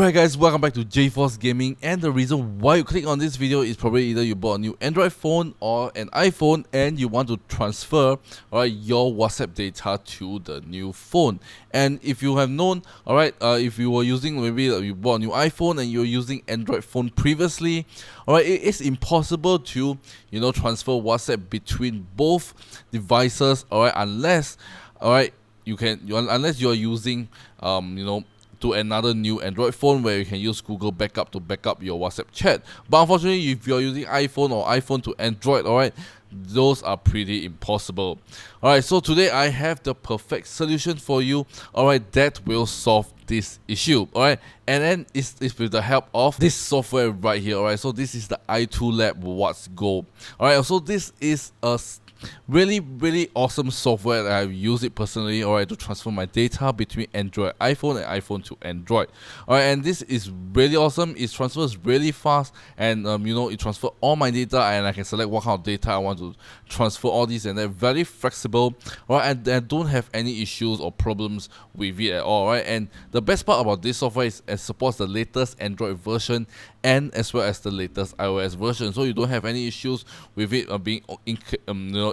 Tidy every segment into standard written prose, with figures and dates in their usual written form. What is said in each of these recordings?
Alright guys, welcome back to JForce Gaming, and the reason why you click on this video is probably either you bought a new Android phone or an iPhone and you want to transfer your WhatsApp data to the new phone. And if you have known, if you were using, maybe you bought a new iPhone and you're using Android phone previously, it is impossible to transfer WhatsApp between both devices, unless unless you are using to another new Android phone where you can use Google Backup to back up your WhatsApp chat. But unfortunately, if you're using iPhone or iPhone to Android, those are pretty impossible. So today I have the perfect solution for you, that will solve this issue, and then it's with the help of this software right here, so this is the iToolLab WatsGo. So this is a really awesome software that I've used it personally, to transfer my data between Android, iPhone, and iPhone to Android. And this is really awesome. It transfers really fast, and it transfers all my data, and I can select what kind of data I want to transfer all these, and they're very flexible, and I don't have any issues or problems with it at all, And the best part about this software is it supports the latest Android version and as well as the latest iOS version, so you don't have any issues with it being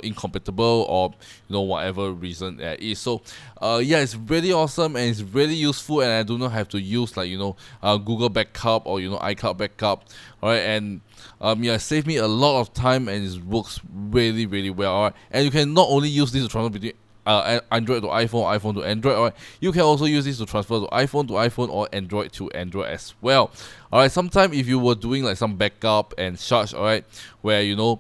incompatible or whatever reason there is. So it's really awesome and it's really useful, and I do not have to use Google Backup or iCloud Backup, and it saved me a lot of time, and it works really well. And you can not only use this to transfer between Android to iPhone, iPhone to Android, you can also use this to transfer to iPhone or Android to Android as well. Sometimes if you were doing some backup and such, where the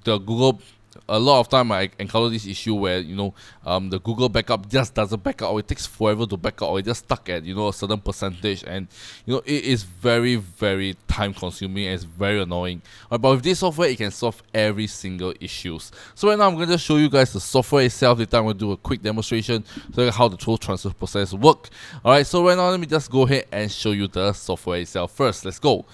Google, a lot of time I encounter this issue where the Google backup just doesn't back up, or it takes forever to back up, or it just stuck at a certain percentage, and it is very time consuming and it's very annoying. But with this software, it can solve every single issues. So right now I'm going to show you guys the software itself. Later I'm going to do a quick demonstration so how the whole transfer process work. So right now let me just go ahead and show you the software itself first. Let's go.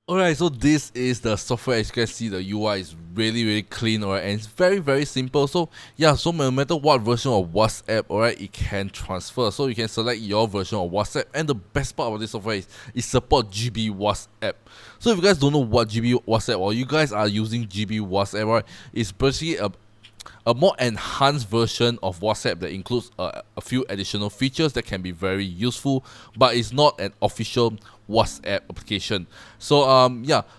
So this is the software. As you can see, the UI is really clean, and it's very simple. So so no matter what version of WhatsApp, it can transfer. So you can select your version of WhatsApp, and the best part about this software is it supports GB WhatsApp. So if you guys don't know what GB WhatsApp, or you guys are using GB WhatsApp, it's basically a more enhanced version of WhatsApp that includes a few additional features that can be very useful, but it's not an official WhatsApp application. So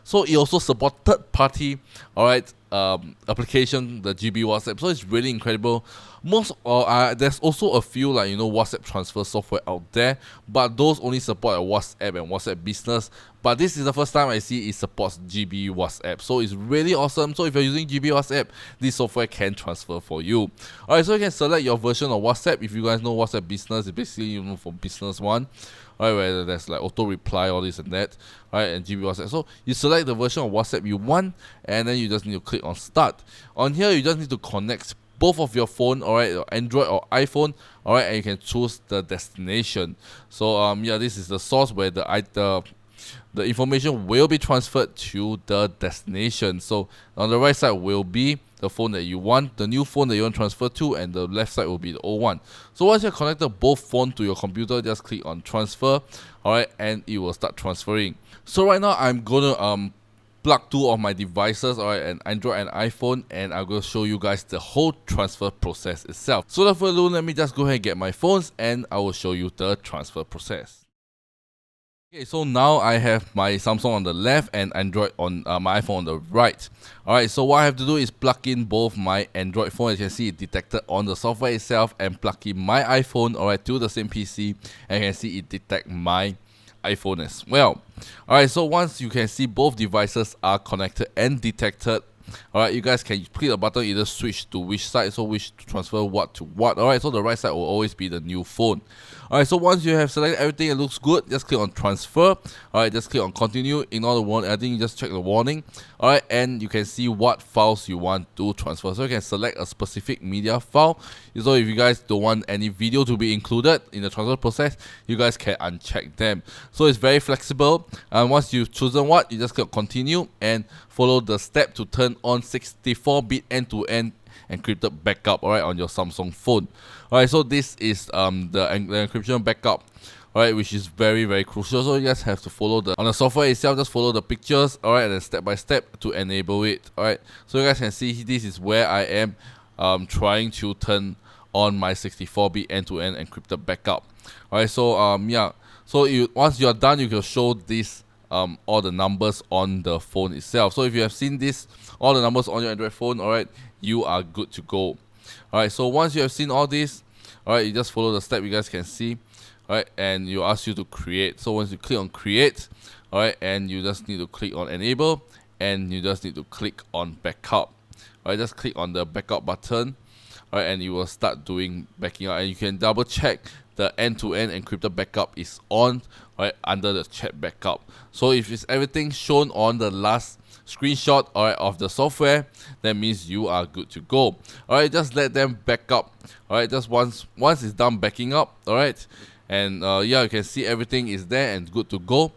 so it also supports third-party application, the GB WhatsApp. So it's really incredible. There's also a few WhatsApp transfer software out there, but those only support WhatsApp and WhatsApp Business. But this is the first time I see it supports GB WhatsApp, so it's really awesome. So if you're using GB WhatsApp, this software can transfer for you. So you can select your version of WhatsApp. If you guys know WhatsApp Business, it's basically for business one, where there's auto reply, all this and that, and GB WhatsApp. So you select the version of WhatsApp you want, and then you just need to click on Start. On here, you just need to connect both of your phone, your Android or iPhone, and you can choose the destination. So this is the source where the information will be transferred to the destination. So on the right side will be the phone that you want, the new phone that you want to transfer to, and the left side will be the old one. So once you connected both phones to your computer, just click on transfer, and it will start transferring. So right now I'm gonna plug two of my devices, an Android and iPhone, and I'm going to show you guys the whole transfer process itself. So without further ado, let me just go ahead and get my phones, and I will show you the transfer process. Okay, so now I have my Samsung on the left and Android on my iPhone on the right. So what I have to do is plug in both my Android phone, as you can see it detected on the software itself, and plug in my iPhone to the same PC, and you can see it detect my iPhone as well. So once you can see both devices are connected and detected, you guys can click the button, either switch to which side, so which to transfer what to what. So the right side will always be the new phone. So once you have selected everything and looks good, just click on transfer. Just click on continue, ignore the warning. I think you just check the warning. And you can see what files you want to transfer. So you can select a specific media file. So if you guys don't want any video to be included in the transfer process, you guys can uncheck them. So it's very flexible. And once you've chosen what, you just click continue and follow the step to turn on 64-bit end-to-end encrypted backup on your Samsung phone. So this is the encryption backup alright, which is very, very crucial. So you guys have to follow on the software itself, just follow the pictures, alright, and then step by step to enable it, alright. So you guys can see this is where I am trying to turn on my 64-bit end-to-end encrypted backup. Alright, so yeah, so once you are done, you can show this all the numbers on the phone itself. So if you have seen this, all the numbers on your Android phone, alright, you are good to go. Alright, so once you have seen all this, alright, you just follow the step you guys can see, alright, and you ask you to create. So once you click on create, alright, and you just need to click on enable, and you just need to click on backup. Alright, just click on the backup button, alright, and you will start doing backing up, and you can double check the end-to-end encrypted backup is on, right, under the chat backup. So if it's everything shown on the last screenshot, alright, of the software, that means you are good to go. Alright, just let them back up. Alright, just once it's done backing up, alright, and yeah, you can see everything is there and good to go.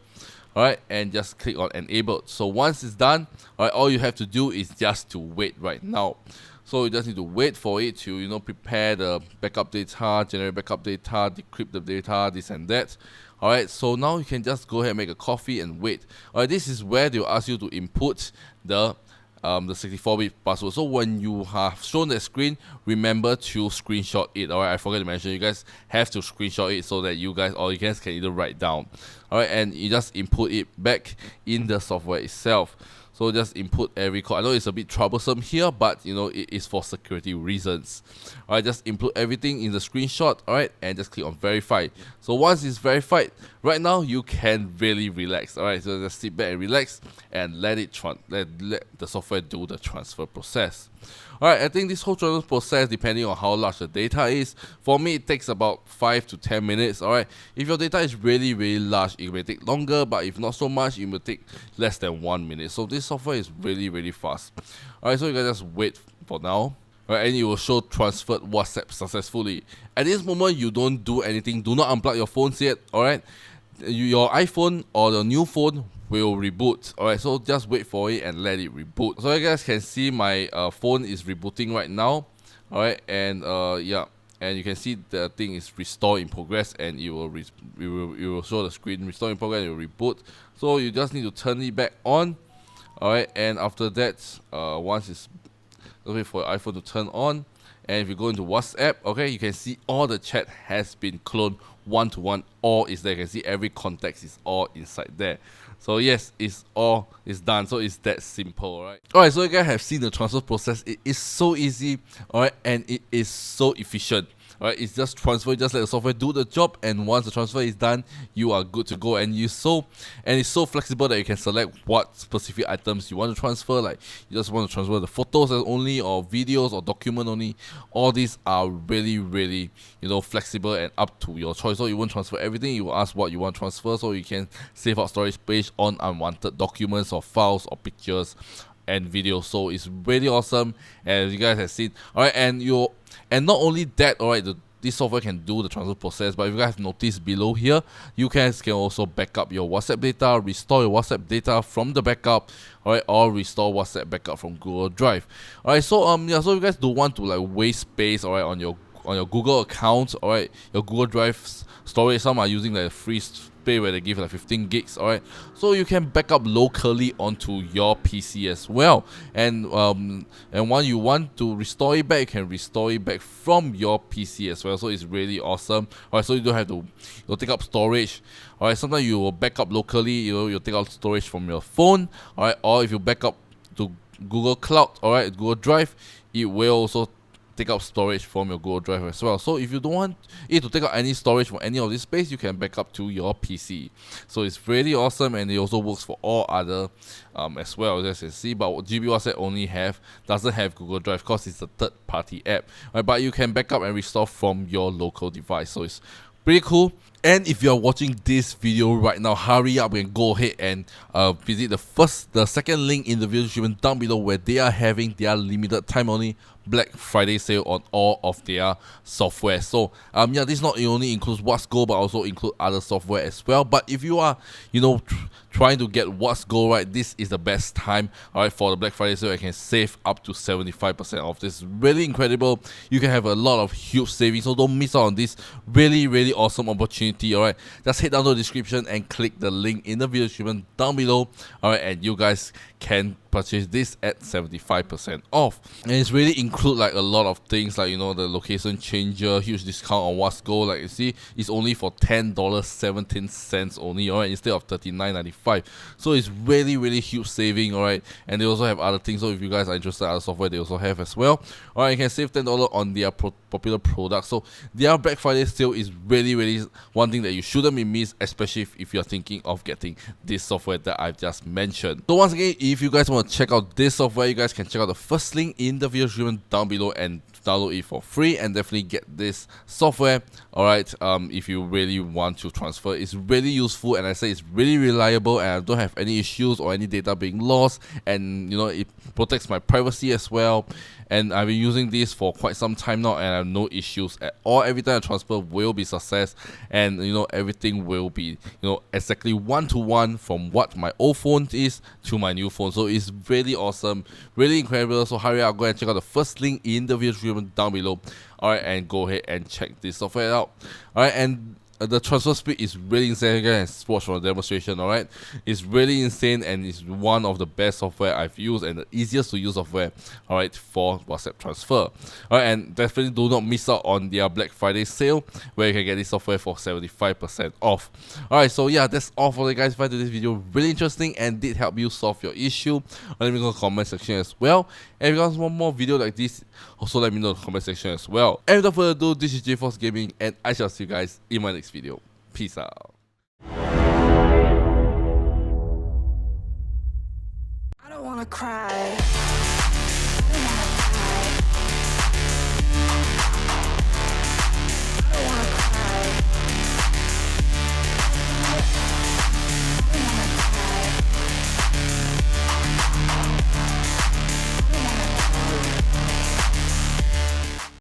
Alright, and just click on enable. So once it's done, alright, all you have to do is just to wait right now. So you just need to wait for it to, you know, prepare the backup data, generate backup data, decrypt the data, this and that. Alright, so now you can just go ahead and make a coffee and wait. Alright, this is where they'll ask you to input the 64-bit password. So when you have shown the screen, remember to screenshot it. Alright, I forgot to mention, you guys have to screenshot it so that you guys can either write down. Alright, and you just input it back in the software itself. So just input every code. I know it's a bit troublesome here, but you know, it is for security reasons. Alright, just input everything in the screenshot, alright, and just click on verify. So once it's verified, right now you can really relax. Alright, so just sit back and relax and let the software do the transfer process. Alright, I think this whole transfer process, depending on how large the data is, for me it takes about 5 to 10 minutes. Alright, if your data is really, really large, it may take longer, but if not so much, it will take less than 1 minute. So this software is really, really fast. Alright, so you can just wait for now. Alright, and it will show transferred WhatsApp successfully. At this moment, you don't do anything. Do not unplug your phones yet. Alright, your iPhone or the new phone will reboot. Alright, so just wait for it and let it reboot. So you guys can see my phone is rebooting right now. Alright, and yeah, and you can see the thing is restore in progress, and it will show the screen restore in progress and it will reboot. So you just need to turn it back on. Alright, and after that, once it's wait for your iPhone to turn on, and if you go into WhatsApp, okay, you can see all the chat has been cloned one-to-one. All is there. You can see every context is all inside there. So yes, it's done. So it's that simple, alright? Alright, so you guys have seen the transfer process. It is so easy, alright, and it is so efficient. Alright, it's just transfer, just let the software do the job, and once the transfer is done, you are good to go. And it's so flexible that you can select what specific items you want to transfer. Like you just want to transfer the photos only, or videos, or document only. All these are really, really, you know, flexible and up to your choice. So you won't transfer everything. You will ask what you want to transfer, so you can save out storage space on unwanted documents or files or pictures and videos. So it's really awesome, and you guys have seen. Alright, and not only that, alright, this software can do the transfer process, but if you guys have noticed below here, you guys can also back up your WhatsApp data, restore your WhatsApp data from the backup, alright, or restore WhatsApp backup from Google Drive. Alright, so yeah, so if you guys don't want to like waste space, alright, on your Google account, alright, your Google Drive storage, some are using like free space where they give like 15 gigs, alright, so you can back up locally onto your PC as well, and when you want to restore it back, you can restore it back from your PC as well. So it's really awesome. Alright, so you don't have to take up storage. Alright, sometimes you will back up locally, you'll take out storage from your phone, alright, or if you back up to Google Cloud, alright, Google Drive, it will also take out storage from your Google Drive as well. So if you don't want it to take out any storage from any of this space, you can back up to your PC. So it's really awesome, and it also works for all other as well, as you can see. But GB WhatsApp doesn't have Google Drive because it's a third-party app. Right? But you can back up and restore from your local device. So it's pretty cool. And if you're watching this video right now, hurry up and go ahead and visit the second link in the video description down below, where they are having their limited time only Black Friday sale on all of their software. So yeah, this not only includes WatsGo, but also include other software as well. But if you are, trying to get WatsGo, right, this is the best time, alright, for the Black Friday sale. You can save up to 75% off. This is really incredible. You can have a lot of huge savings, so don't miss out on this really, really awesome opportunity community, alright, just head down to the description and click the link in the video description down below, alright, and you guys can purchase this at 75% off. And it's really include like a lot of things, like, you know, the location changer, huge discount on WatsGo. Like you see, it's only for $10.17 only, alright, instead of $39.95. So it's really huge saving, alright. And they also have other things, so if you guys are interested in other software, they also have as well. Alright, you can save $10 on their popular products. So their Black Friday sale is really one thing that you shouldn't be missed, especially if you're thinking of getting this software that I've just mentioned. So once again, if you guys want to check out this software, you guys can check out the first link in the video description down below and download it for free, and definitely get this software, alright. If you really want to transfer, it's really useful, and I say it's really reliable, and I don't have any issues or any data being lost, and you know, it protects my privacy as well. And I've been using this for quite some time now, and I have no issues at all. Every time I transfer will be success, and you know, everything will be, you know, exactly one-to-one from what my old phone is to my new phone. So it's really awesome, really incredible. So hurry up, go and check out the first link in the video description down below, alright, and go ahead and check this software out, alright. And the transfer speed is really insane. You guys watch from the demonstration, alright. It's really insane, and it's one of the best software I've used and the easiest to use software, alright, for WhatsApp transfer. Alright, and definitely do not miss out on their Black Friday sale, where you can get this software for 75% off. Alright, so yeah, that's all for the guys. If you find this video really interesting and did help you solve your issue, let me know in the comment section as well. And if you guys want more video like this, also let me know in the comment section as well. And without further ado, this is 𝖩force Gaming, and I shall see you guys in my next video. Peace out. I don't wanna cry.